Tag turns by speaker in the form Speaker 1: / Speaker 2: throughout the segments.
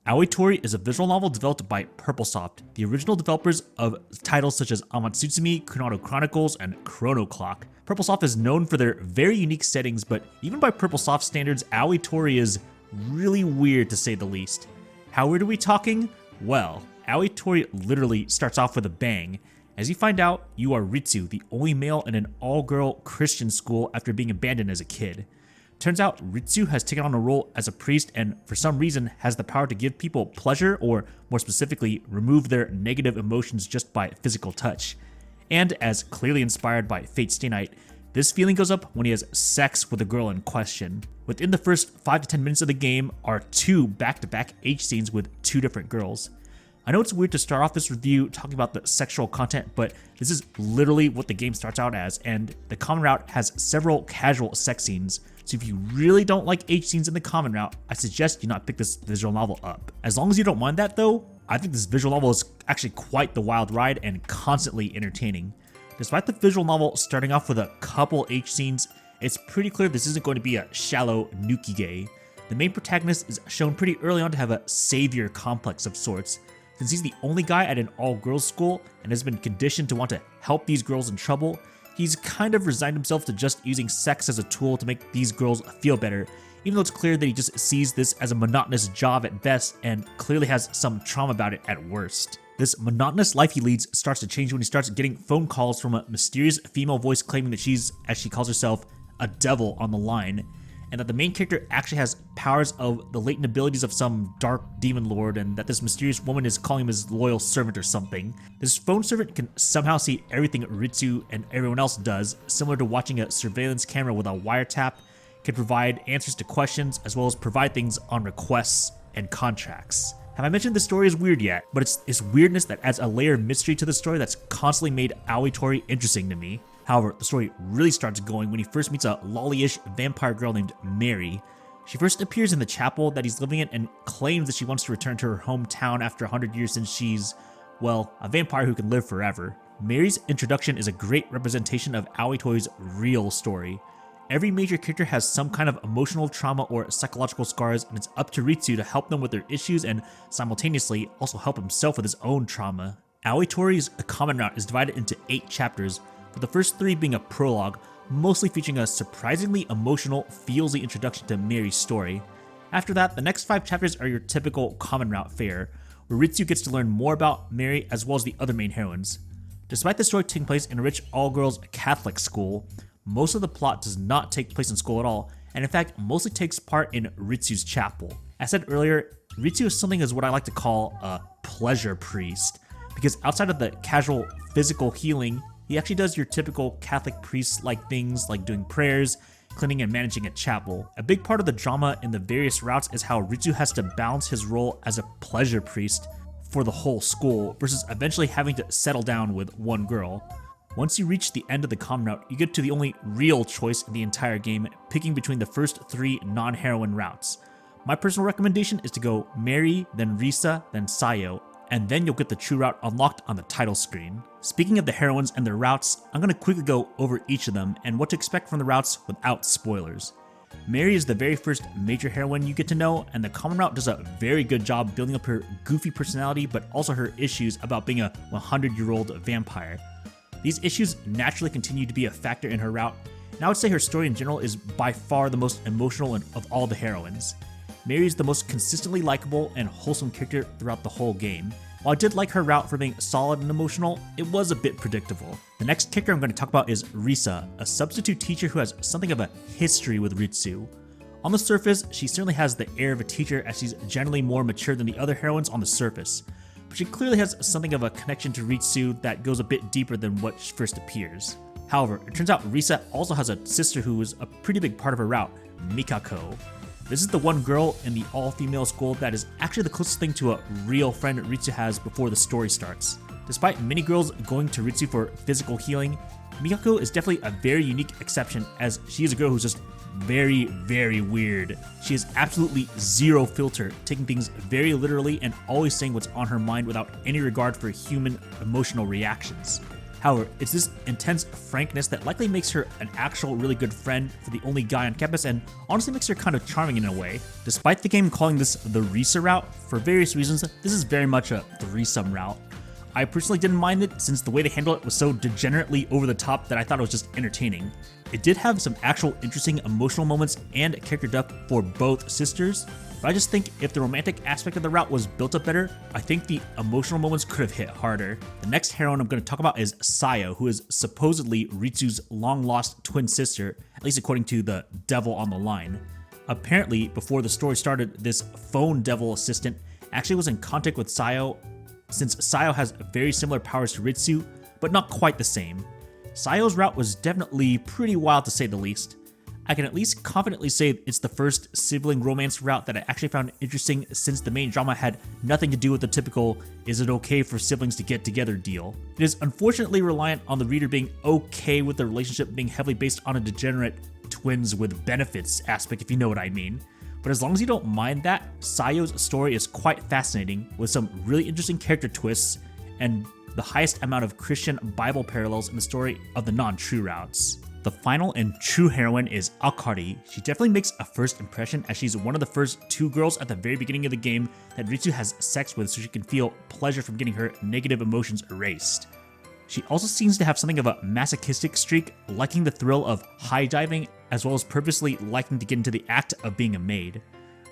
Speaker 1: Aoi Tori is a visual novel developed by Purplesoft, the original developers of titles such as Amatsutsumi, Kunado Chronicles, and Chrono Clock. Purplesoft is known for their very unique settings, but even by Purplesoft standards, Aoi Tori is really weird to say the least. How weird are we talking? Well, Aoi Tori literally starts off with a bang. As you find out, you are Ritsu, the only male in an all-girl Christian school after being abandoned as a kid. Turns out Ritsu has taken on a role as a priest and for some reason has the power to give people pleasure, or more specifically, remove their negative emotions just by physical touch. And as clearly inspired by Fate Stay Night, this feeling goes up when he has sex with the girl in question. Within the first 5 to 10 minutes of the game are 2 back-to-back H scenes with 2 different girls. I know it's weird to start off this review talking about the sexual content, but this is literally what the game starts out as, and the common route has several casual sex scenes. So if you really don't like H scenes in the common route, I suggest you not pick this visual novel up. As long as you don't mind that though, I think this visual novel is actually quite the wild ride and constantly entertaining. Despite the visual novel starting off with a couple H scenes, it's pretty clear this isn't going to be a shallow nuki-gay. The main protagonist is shown pretty early on to have a savior complex of sorts. Since he's the only guy at an all-girls school and has been conditioned to want to help these girls in trouble, he's kind of resigned himself to just using sex as a tool to make these girls feel better, even though it's clear that he just sees this as a monotonous job at best and clearly has some trauma about it at worst. This monotonous life he leads starts to change when he starts getting phone calls from a mysterious female voice claiming that she's, as she calls herself, a devil on the line, and that the main character actually has powers of the latent abilities of some dark demon lord, and that this mysterious woman is calling him his loyal servant or something. This phone servant can somehow see everything Ritsu and everyone else does, similar to watching a surveillance camera with a wiretap, can provide answers to questions, as well as provide things on requests and contracts. Have I mentioned this story is weird yet? But it's weirdness that adds a layer of mystery to the story that's constantly made Aoi Tori interesting to me. However, the story really starts going when he first meets a lolly-ish vampire girl named Mary. She first appears in the chapel that he's living in and claims that she wants to return to her hometown after 100 years since she's, well, a vampire who can live forever. Mary's introduction is a great representation of Aoi Tori's real story. Every major character has some kind of emotional trauma or psychological scars, and it's up to Ritsu to help them with their issues and simultaneously also help himself with his own trauma. Aoi Tori's common route is divided into 8 chapters, with the first 3 being a prologue, mostly featuring a surprisingly emotional, feelsy introduction to Mary's story. After that, the next 5 chapters are your typical common route fare, where Ritsu gets to learn more about Mary as well as the other main heroines. Despite the story taking place in a rich all-girls Catholic school, most of the plot does not take place in school at all, and in fact mostly takes part in Ritsu's chapel. As said earlier, Ritsu is something as what I like to call a pleasure priest, because outside of the casual physical healing, he actually does your typical Catholic priest-like things like doing prayers, cleaning and managing a chapel. A big part of the drama in the various routes is how Ritsu has to balance his role as a pleasure priest for the whole school versus eventually having to settle down with one girl. Once you reach the end of the common route, you get to the only real choice in the entire game, picking between the first 3 non-heroine routes. My personal recommendation is to go Mary, then Risa, then Sayo, and then you'll get the true route unlocked on the title screen. Speaking of the heroines and their routes, I'm going to quickly go over each of them and what to expect from the routes without spoilers. Mary is the very first major heroine you get to know, and the common route does a very good job building up her goofy personality, but also her issues about being a 100-year-old vampire. These issues naturally continue to be a factor in her route, and I would say her story in general is by far the most emotional of all the heroines. Mary is the most consistently likable and wholesome character throughout the whole game. While I did like her route for being solid and emotional, it was a bit predictable. The next character I'm going to talk about is Risa, a substitute teacher who has something of a history with Ritsu. On the surface, she certainly has the air of a teacher as she's generally more mature than the other heroines on the surface, but she clearly has something of a connection to Ritsu that goes a bit deeper than what first appears. However, it turns out Risa also has a sister who is a pretty big part of her route, Mikako. This is the one girl in the all-female school that is actually the closest thing to a real friend Ritsu has before the story starts. Despite many girls going to Ritsu for physical healing, Mikako is definitely a very unique exception as she is a girl who's just very, very weird. She has absolutely zero filter, taking things very literally and always saying what's on her mind without any regard for human emotional reactions. However, it's this intense frankness that likely makes her an actual really good friend for the only guy on campus and honestly makes her kind of charming in a way. Despite the game calling this the Risa route, for various reasons, this is very much a threesome route. I personally didn't mind it since the way they handle it was so degenerately over the top that I thought it was just entertaining. It did have some actual interesting emotional moments and character depth for both sisters, but I just think if the romantic aspect of the route was built up better, I think the emotional moments could have hit harder. The next heroine I'm going to talk about is Sayo, who is supposedly Ritsu's long-lost twin sister, at least according to the devil on the line. Apparently, before the story started, this phone devil assistant actually was in contact with Sayo, since Sayo has very similar powers to Ritsu, but not quite the same. Sayo's route was definitely pretty wild to say the least. I can at least confidently say it's the first sibling romance route that I actually found interesting since the main drama had nothing to do with the typical "is it okay for siblings to get together" deal. It is unfortunately reliant on the reader being okay with the relationship being heavily based on a degenerate twins with benefits aspect, if you know what I mean. But as long as you don't mind that, Sayo's story is quite fascinating with some really interesting character twists and the highest amount of Christian Bible parallels in the story of the non-true routes. The final and true heroine is Akari. She definitely makes a first impression as she's one of the first two girls at the very beginning of the game that Ritsu has sex with so she can feel pleasure from getting her negative emotions erased. She also seems to have something of a masochistic streak, liking the thrill of high diving as well as purposely liking to get into the act of being a maid.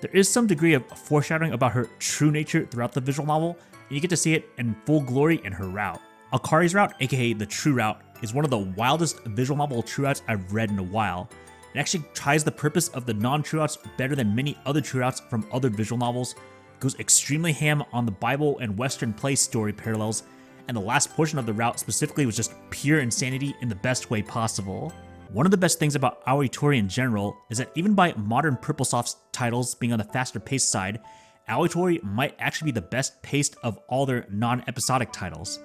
Speaker 1: There is some degree of foreshadowing about her true nature throughout the visual novel, and you get to see it in full glory in her route. Akari's route, aka the true route, is one of the wildest visual novel true routes I've read in a while. It actually tries the purpose of the non-true routes better than many other true routes from other visual novels, goes extremely ham on the Bible and Western play story parallels, and the last portion of the route specifically was just pure insanity in the best way possible. One of the best things about Aoi Tori in general is that even by modern Purplesoft's titles being on the faster paced side, Aoi Tori might actually be the best paced of all their non-episodic titles.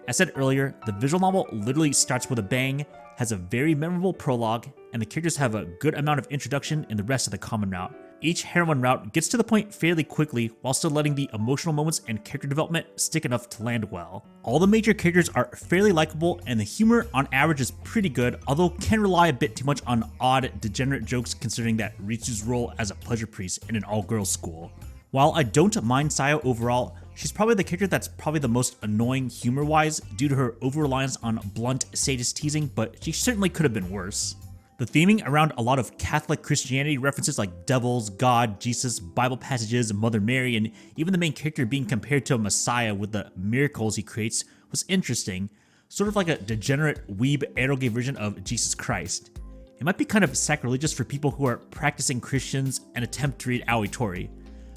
Speaker 1: As said earlier, the visual novel literally starts with a bang, has a very memorable prologue, and the characters have a good amount of introduction in the rest of the common route. Each heroine route gets to the point fairly quickly while still letting the emotional moments and character development stick enough to land well. All the major characters are fairly likable and the humor on average is pretty good, although can rely a bit too much on odd, degenerate jokes considering that Ritsu's role as a pleasure priest in an all-girls school. While I don't mind Sayo overall, she's probably the character that's probably the most annoying humor-wise due to her over-reliance on blunt sadist teasing, but she certainly could have been worse. The theming around a lot of Catholic Christianity references like devils, God, Jesus, Bible passages, Mother Mary, and even the main character being compared to a messiah with the miracles he creates was interesting, sort of like a degenerate weeb eroge version of Jesus Christ. It might be kind of sacrilegious for people who are practicing Christians and attempt to read Aoi Tori,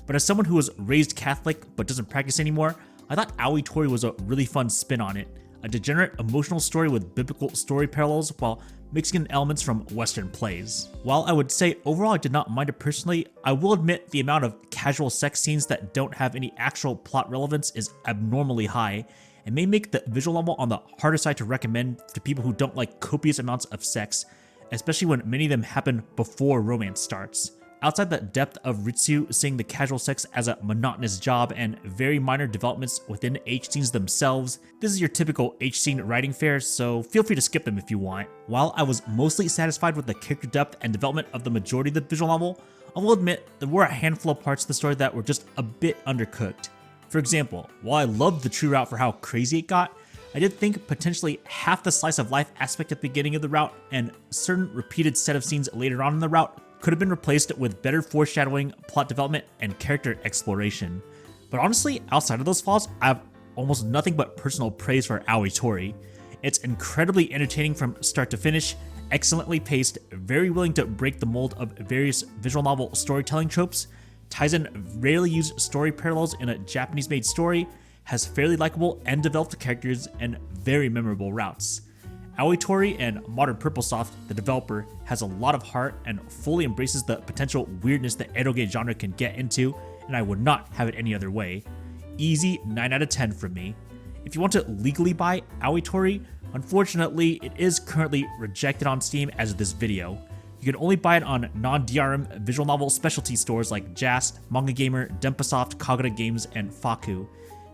Speaker 1: but as someone who was raised Catholic but doesn't practice anymore, I thought Aoi Tori was a really fun spin on it. A degenerate emotional story with biblical story parallels while mixing in elements from Western plays. While I would say overall I did not mind it personally, I will admit the amount of casual sex scenes that don't have any actual plot relevance is abnormally high and may make the visual novel on the harder side to recommend to people who don't like copious amounts of sex, especially when many of them happen before romance starts. Outside the depth of Ritsu seeing the casual sex as a monotonous job and very minor developments within H scenes themselves, this is your typical H scene writing fare, so feel free to skip them if you want. While I was mostly satisfied with the character depth and development of the majority of the visual novel, I will admit there were a handful of parts of the story that were just a bit undercooked. For example, while I loved the true route for how crazy it got, I did think potentially half the slice of life aspect at the beginning of the route and a certain repeated set of scenes later on in the route could have been replaced with better foreshadowing, plot development, and character exploration. But honestly, outside of those flaws, I have almost nothing but personal praise for Aoi Tori. It's incredibly entertaining from start to finish, excellently paced, very willing to break the mold of various visual novel storytelling tropes, ties in rarely used story parallels in a Japanese-made story, has fairly likable and developed characters, and very memorable routes. Aoi Tori and Modern Purplesoft, the developer, has a lot of heart and fully embraces the potential weirdness that eroge genre can get into, and I would not have it any other way. Easy 9 out of 10 from me. If you want to legally buy Aoi Tori, unfortunately it is currently rejected on Steam as of this video. You can only buy it on non-DRM visual novel specialty stores like JAST, MangaGamer, Denpasoft, Kagura Games, and Faku.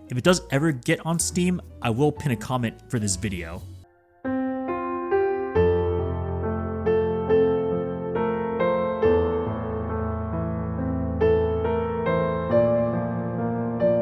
Speaker 1: If it does ever get on Steam, I will pin a comment for this video.